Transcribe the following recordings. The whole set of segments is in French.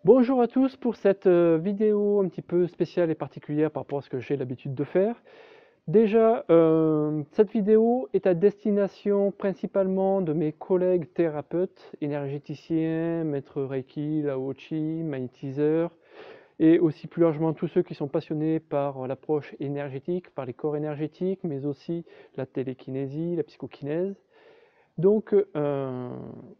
Bonjour à tous pour cette vidéo un petit peu spéciale et particulière par rapport à ce que j'ai l'habitude de faire. Déjà, cette vidéo est à destination principalement de mes collègues thérapeutes, énergéticiens, maîtres Reiki, Laochi, magnétiseurs, et aussi plus largement tous ceux qui sont passionnés par l'approche énergétique, par les corps énergétiques, mais aussi la télékinésie, la psychokinèse. Donc,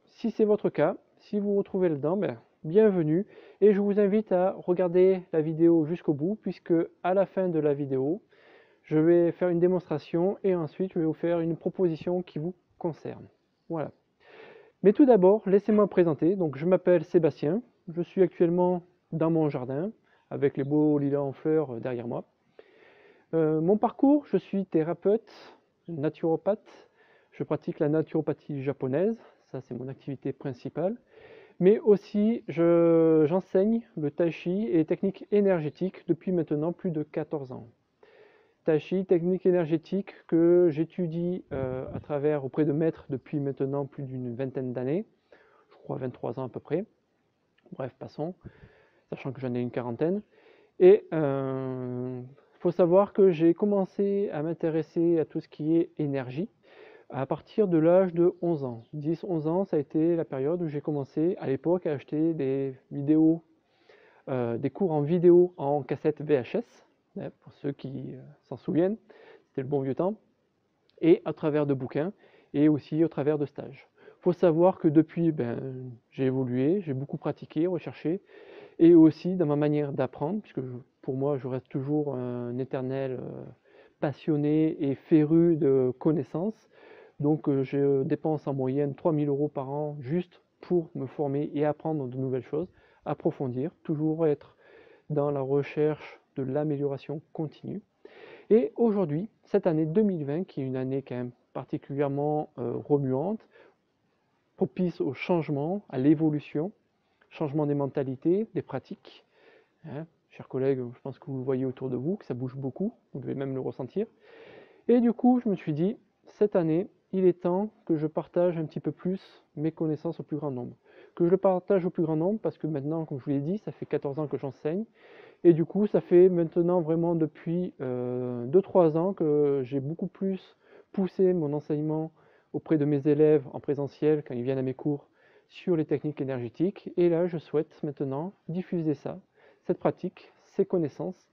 si c'est votre cas, si vous vous retrouvez là-dedans, bienvenue. Et je vous invite à regarder la vidéo jusqu'au bout, puisque à la fin de la vidéo, je vais faire une démonstration et ensuite je vais vous faire une proposition qui vous concerne. Voilà. Mais tout d'abord, laissez-moi me présenter. Donc, je m'appelle Sébastien. Je suis actuellement dans mon jardin, avec les beaux lilas en fleurs derrière moi. Mon parcours, je suis thérapeute, naturopathe. Je pratique la naturopathie japonaise, ça c'est mon activité principale. Mais aussi, j'enseigne le tai chi et les techniques énergétiques depuis maintenant plus de 14 ans. Tai chi, technique énergétique que j'étudie à travers auprès de maîtres depuis maintenant plus d'une vingtaine d'années, je crois 23 ans à peu près. Bref, passons, sachant que j'en ai une quarantaine. Et faut savoir que j'ai commencé à m'intéresser à tout ce qui est énergie à partir de l'âge de 11 ans. 10-11 ans, ça a été la période où j'ai commencé à l'époque à acheter des vidéos, des cours en vidéo en cassette VHS, pour ceux qui s'en souviennent, c'était le bon vieux temps, et à travers de bouquins, et aussi au travers de stages. Il faut savoir que depuis, j'ai évolué, j'ai beaucoup pratiqué, recherché, et aussi dans ma manière d'apprendre, puisque pour moi, je reste toujours un éternel passionné et féru de connaissances. Donc je dépense en moyenne 3000 euros par an juste pour me former et apprendre de nouvelles choses, approfondir, toujours être dans la recherche de l'amélioration continue. Et aujourd'hui, cette année 2020, qui est une année quand même particulièrement remuante, propice au changement, à l'évolution, changement des mentalités, des pratiques. Hein, chers collègues, je pense que vous le voyez autour de vous, que ça bouge beaucoup, vous devez même le ressentir. Et du coup, je me suis dit, cette année, il est temps que je partage un petit peu plus mes connaissances au plus grand nombre. Que je le partage au plus grand nombre parce que maintenant, comme je vous l'ai dit, ça fait 14 ans que j'enseigne. Et du coup, ça fait maintenant vraiment depuis 2-3 ans que j'ai beaucoup plus poussé mon enseignement auprès de mes élèves en présentiel quand ils viennent à mes cours sur les techniques énergétiques. Et là, je souhaite maintenant diffuser ça, cette pratique, ces connaissances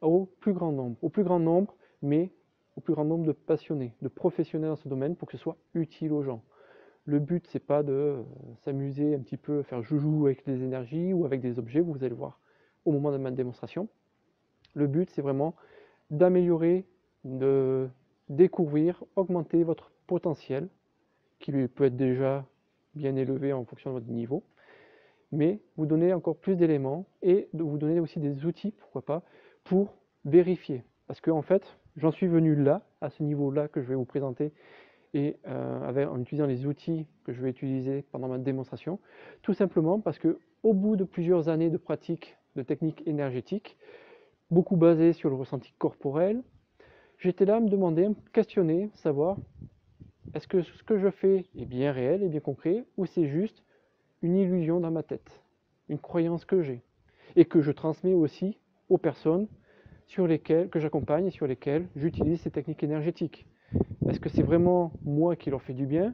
au plus grand nombre. Au plus grand nombre, mais au plus grand nombre de passionnés, de professionnels dans ce domaine pour que ce soit utile aux gens. Le but, c'est pas de s'amuser un petit peu, faire joujou avec des énergies ou avec des objets, vous allez voir au moment de ma démonstration. Le but, c'est vraiment d'améliorer, de découvrir, augmenter votre potentiel, qui peut être déjà bien élevé en fonction de votre niveau, mais vous donner encore plus d'éléments et de vous donner aussi des outils, pourquoi pas, pour vérifier. Parce qu'en fait, j'en suis venu là, à ce niveau-là que je vais vous présenter, et en utilisant les outils que je vais utiliser pendant ma démonstration, tout simplement parce que au bout de plusieurs années de pratique de techniques énergétiques, beaucoup basées sur le ressenti corporel, j'étais là à me demander, à me questionner, savoir est-ce que ce que je fais est bien réel, est bien concret, ou c'est juste une illusion dans ma tête, une croyance que j'ai, et que je transmets aussi aux personnes sur lesquelles que j'accompagne et sur lesquelles j'utilise ces techniques énergétiques. Est-ce que c'est vraiment moi qui leur fais du bien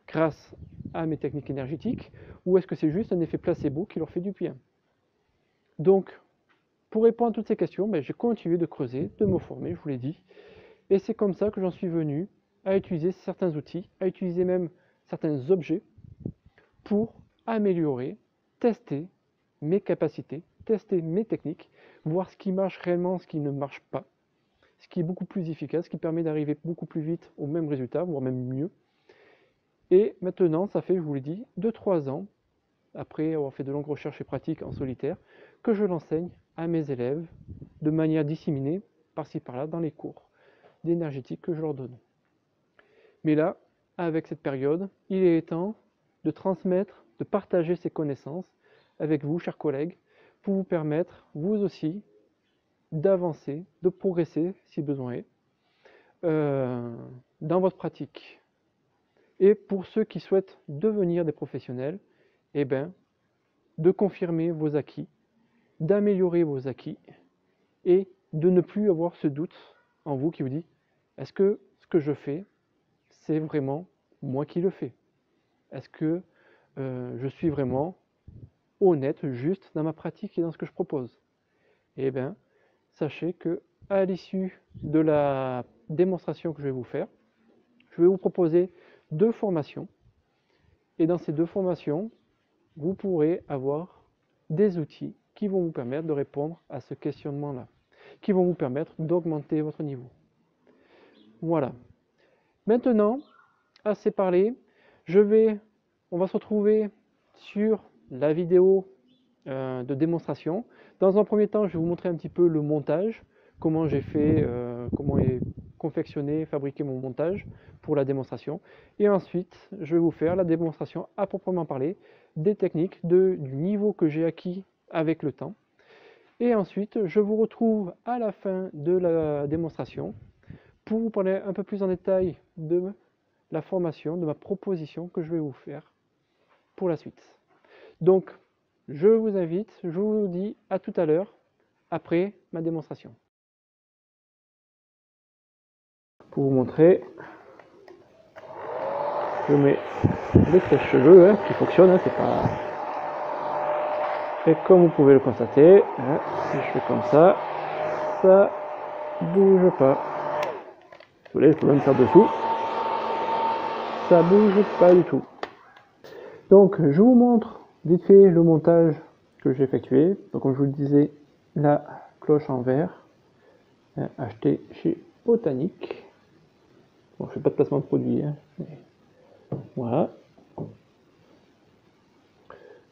grâce à mes techniques énergétiques, ou est-ce que c'est juste un effet placebo qui leur fait du bien? Donc, pour répondre à toutes ces questions, j'ai continué de creuser, de me former, je vous l'ai dit, et c'est comme ça que j'en suis venu à utiliser certains outils, à utiliser même certains objets pour améliorer, tester mes capacités, tester mes techniques, voir ce qui marche réellement, ce qui ne marche pas, ce qui est beaucoup plus efficace, ce qui permet d'arriver beaucoup plus vite au même résultat, voire même mieux. Et maintenant, ça fait, je vous l'ai dit, 2-3 ans, après avoir fait de longues recherches et pratiques en solitaire, que je l'enseigne à mes élèves de manière disséminée, par-ci par-là, dans les cours d'énergétique que je leur donne. Mais là, avec cette période, il est temps de transmettre, de partager ces connaissances avec vous, chers collègues, pour vous permettre, vous aussi, d'avancer, de progresser, si besoin est, dans votre pratique. Et pour ceux qui souhaitent devenir des professionnels, eh bien, de confirmer vos acquis, d'améliorer vos acquis et de ne plus avoir ce doute en vous qui vous dit est-ce que ce que je fais, c'est vraiment moi qui le fais? Est-ce que je suis vraiment honnête, juste dans ma pratique et dans ce que je propose? Eh bien, sachez que à l'issue de la démonstration que je vais vous faire, je vais vous proposer 2 formations. Et dans ces 2 formations, vous pourrez avoir des outils qui vont vous permettre de répondre à ce questionnement-là, qui vont vous permettre d'augmenter votre niveau. Voilà. Maintenant, assez parlé, on va se retrouver sur la vidéo de démonstration. Dans un premier temps, je vais vous montrer un petit peu le montage, comment j'ai fait, comment est confectionné, fabriqué mon montage pour la démonstration. Et ensuite, je vais vous faire la démonstration à proprement parler des techniques, du niveau que j'ai acquis avec le temps. Et ensuite, je vous retrouve à la fin de la démonstration pour vous parler un peu plus en détail de la formation, de ma proposition que je vais vous faire pour la suite. Donc, je vous invite, je vous dis à tout à l'heure, après ma démonstration. Pour vous montrer, je mets les sèche-cheveux qui fonctionnent, c'est pas... Et comme vous pouvez le constater, si je fais comme ça bouge pas. Vous voulez, je peux même faire dessous. Ça bouge pas du tout. Donc, je vous montre vite fait le montage que j'ai effectué. Donc, comme je vous le disais, la cloche en verre, achetée chez Botanique. Bon, je fais pas de placement de produit. Voilà.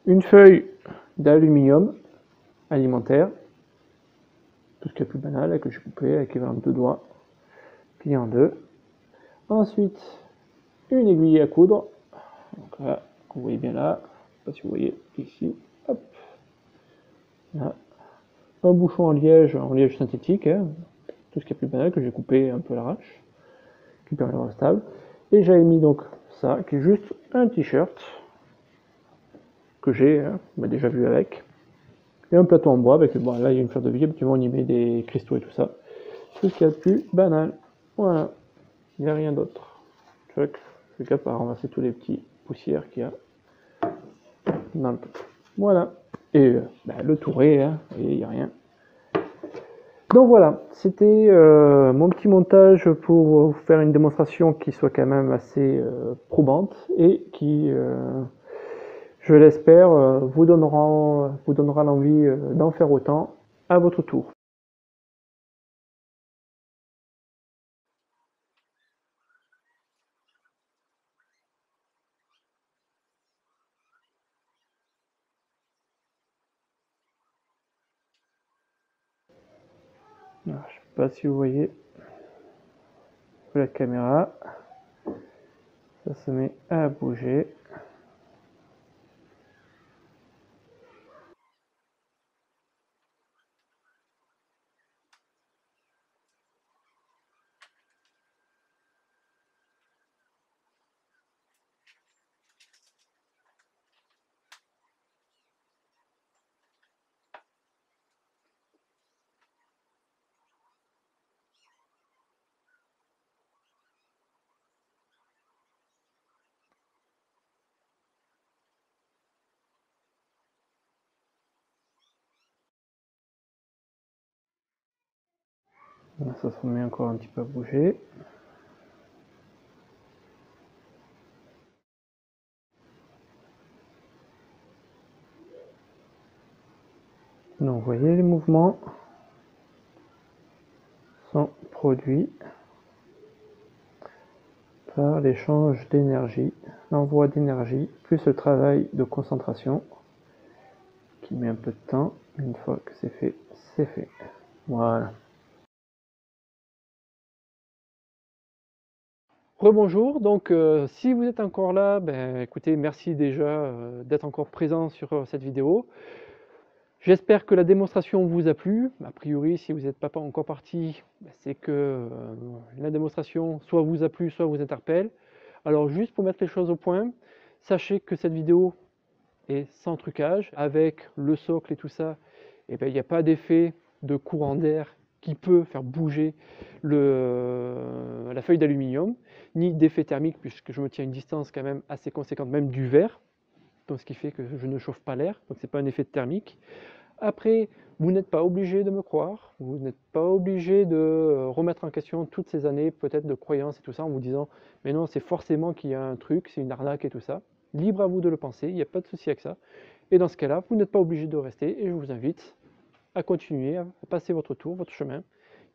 Une feuille d'aluminium alimentaire, tout ce qui est plus banal, que j'ai coupé avec équivalent de 2 doigts, plié en 2. Ensuite, une aiguille à coudre. Donc là, vous voyez bien là, je sais pas si vous voyez ici, hop, là. Un bouchon en liège synthétique, tout ce qui est plus banal, que j'ai coupé un peu à l'arrache, qui permet d'avoir stable. Et j'avais mis donc ça, qui est juste un t-shirt, que j'ai déjà vu avec, et un plateau en bois, avec, bon là il y a une fleur de vie, habituellement on y met des cristaux et tout ça. Tout ce qu'il y a de plus banal. Voilà, il n'y a rien d'autre. Je fais capable de ramasser tous les petits poussières qu'il y a dans le pot. Voilà. Et le touré, et il n'y a rien. Donc voilà, c'était mon petit montage pour vous faire une démonstration qui soit quand même assez probante et qui, je l'espère, vous donnera l'envie d'en faire autant à votre tour. Alors, je ne sais pas si vous voyez la caméra, ça se met à bouger. Ça se met encore un petit peu à bouger. Donc vous voyez, les mouvements sont produits par l'échange d'énergie, l'envoi d'énergie, plus le travail de concentration qui met un peu de temps. Une fois que c'est fait, c'est fait. Voilà. Rebonjour, donc si vous êtes encore là, écoutez, merci déjà d'être encore présent sur cette vidéo. J'espère que la démonstration vous a plu. A priori, si vous n'êtes pas encore parti, c'est que la démonstration soit vous a plu, soit vous interpelle. Alors juste pour mettre les choses au point, sachez que cette vidéo et sans trucage, avec le socle et tout ça, et ben, il n'y a pas d'effet de courant d'air qui peut faire bouger la feuille d'aluminium, ni d'effet thermique, puisque je me tiens à une distance quand même assez conséquente, même du verre, donc ce qui fait que je ne chauffe pas l'air, donc ce n'est pas un effet thermique. Après, vous n'êtes pas obligé de me croire, vous n'êtes pas obligé de remettre en question toutes ces années peut-être de croyances et tout ça en vous disant mais non, c'est forcément qu'il y a un truc, c'est une arnaque et tout ça. Libre à vous de le penser, il n'y a pas de souci avec ça. Et dans ce cas-là, vous n'êtes pas obligé de rester et je vous invite à continuer, à passer votre tour, votre chemin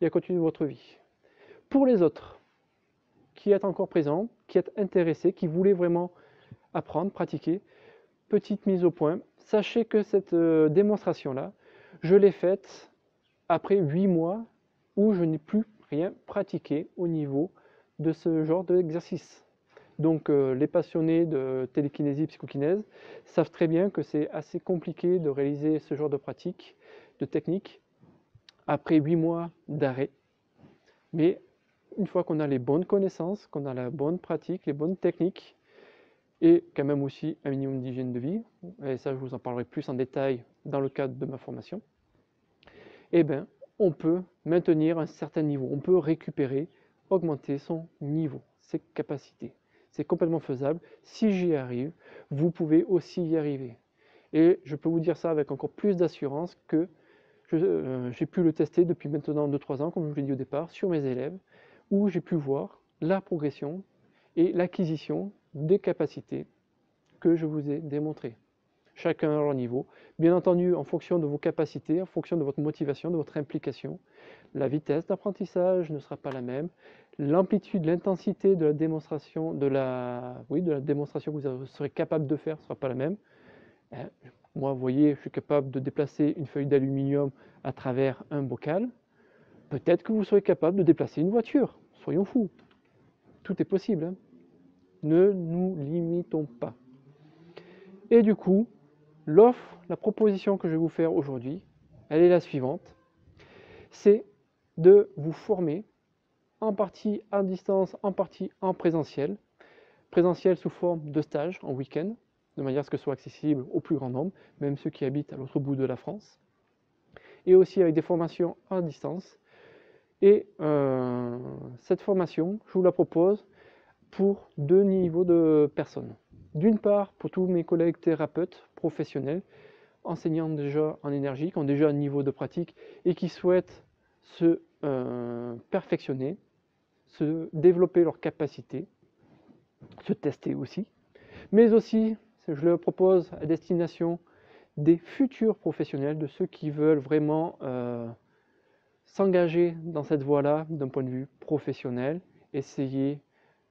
et à continuer votre vie. Pour les autres qui êtes encore présents, qui êtes intéressés, qui voulaient vraiment apprendre, pratiquer, petite mise au point, sachez que cette démonstration-là, je l'ai faite après 8 mois où je n'ai plus rien pratiqué au niveau de ce genre d'exercice. Donc les passionnés de télékinésie, psychokinèse savent très bien que c'est assez compliqué de réaliser ce genre de pratique, de technique, après 8 mois d'arrêt. Mais une fois qu'on a les bonnes connaissances, qu'on a la bonne pratique, les bonnes techniques, et quand même aussi un minimum d'hygiène de vie, et ça je vous en parlerai plus en détail dans le cadre de ma formation, eh bien on peut maintenir un certain niveau, on peut récupérer, augmenter son niveau, ses capacités. C'est complètement faisable. Si j'y arrive, vous pouvez aussi y arriver. Et je peux vous dire ça avec encore plus d'assurance que j'ai pu le tester depuis maintenant 2-3 ans, comme je vous l'ai dit au départ, sur mes élèves, où j'ai pu voir la progression et l'acquisition des capacités que je vous ai démontrées. Chacun à leur niveau. Bien entendu, en fonction de vos capacités, en fonction de votre motivation, de votre implication, la vitesse d'apprentissage ne sera pas la même. L'amplitude, l'intensité de la démonstration, de la démonstration que vous serez capable de faire ne sera pas la même. Moi, vous voyez, je suis capable de déplacer une feuille d'aluminium à travers un bocal. Peut-être que vous serez capable de déplacer une voiture. Soyons fous. Tout est possible. Hein. Ne nous limitons pas. Et du coup, l'offre, la proposition que je vais vous faire aujourd'hui, elle est la suivante. C'est de vous former en partie à distance, en partie en présentiel. Présentiel sous forme de stage en week-end, de manière à ce que ce soit accessible au plus grand nombre, même ceux qui habitent à l'autre bout de la France. Et aussi avec des formations à distance. Et cette formation, je vous la propose pour 2 niveaux de personnes. D'une part, pour tous mes collègues thérapeutes professionnels, enseignants déjà en énergie, qui ont déjà un niveau de pratique et qui souhaitent se perfectionner, se développer leurs capacités, se tester aussi. Mais aussi, je le propose à destination des futurs professionnels, de ceux qui veulent vraiment s'engager dans cette voie-là d'un point de vue professionnel, essayer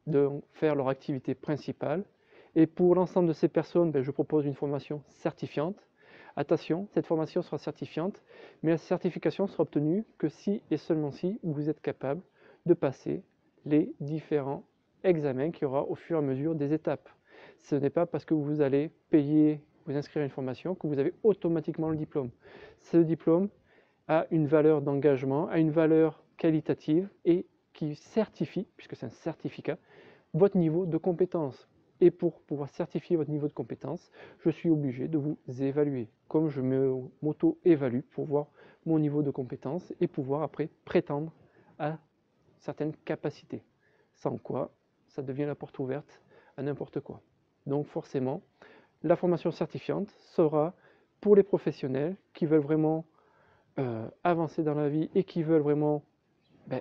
de faire leur activité principale. Et pour l'ensemble de ces personnes, je propose une formation certifiante. Attention, cette formation sera certifiante, mais la certification sera obtenue que si et seulement si vous êtes capable de passer les différents examens qu'il y aura au fur et à mesure des étapes. Ce n'est pas parce que vous allez payer, vous inscrire à une formation que vous avez automatiquement le diplôme. Ce diplôme a une valeur d'engagement, a une valeur qualitative et qui certifie, puisque c'est un certificat, votre niveau de compétence. Et pour pouvoir certifier votre niveau de compétence, je suis obligé de vous évaluer, comme je m'auto-évalue pour voir mon niveau de compétence et pouvoir après prétendre à certaines capacités. Sans quoi, ça devient la porte ouverte à n'importe quoi. Donc forcément, la formation certifiante sera pour les professionnels qui veulent vraiment avancer dans la vie et qui veulent vraiment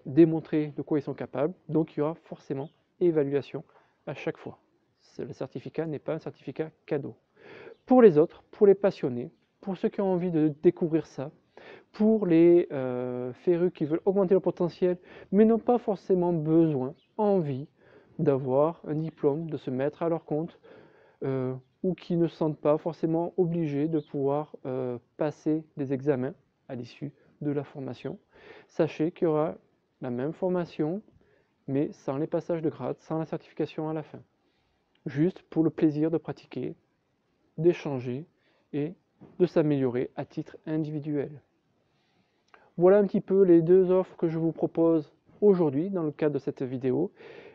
démontrer de quoi ils sont capables. Donc il y aura forcément évaluation à chaque fois. Le certificat n'est pas un certificat cadeau. Pour les autres, pour les passionnés, pour ceux qui ont envie de découvrir ça, pour les férus qui veulent augmenter leur potentiel, mais n'ont pas forcément besoin, envie d'avoir un diplôme, de se mettre à leur compte, ou qui ne se sentent pas forcément obligés de pouvoir passer des examens à l'issue de la formation. Sachez qu'il y aura la même formation, mais sans les passages de grade, sans la certification à la fin. Juste pour le plaisir de pratiquer, d'échanger et de s'améliorer à titre individuel. Voilà un petit peu les 2 offres que je vous propose aujourd'hui dans le cadre de cette vidéo.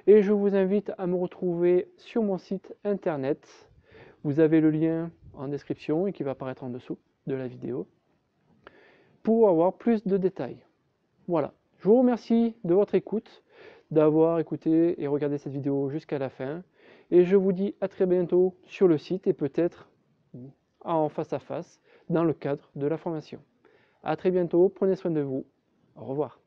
Et je vous invite à me retrouver sur mon site internet. Vous avez le lien en description et qui va apparaître en dessous de la vidéo pour avoir plus de détails. Voilà, je vous remercie de votre écoute, d'avoir écouté et regardé cette vidéo jusqu'à la fin, et je vous dis à très bientôt sur le site et peut-être en face à face dans le cadre de la formation. À très bientôt, prenez soin de vous, au revoir.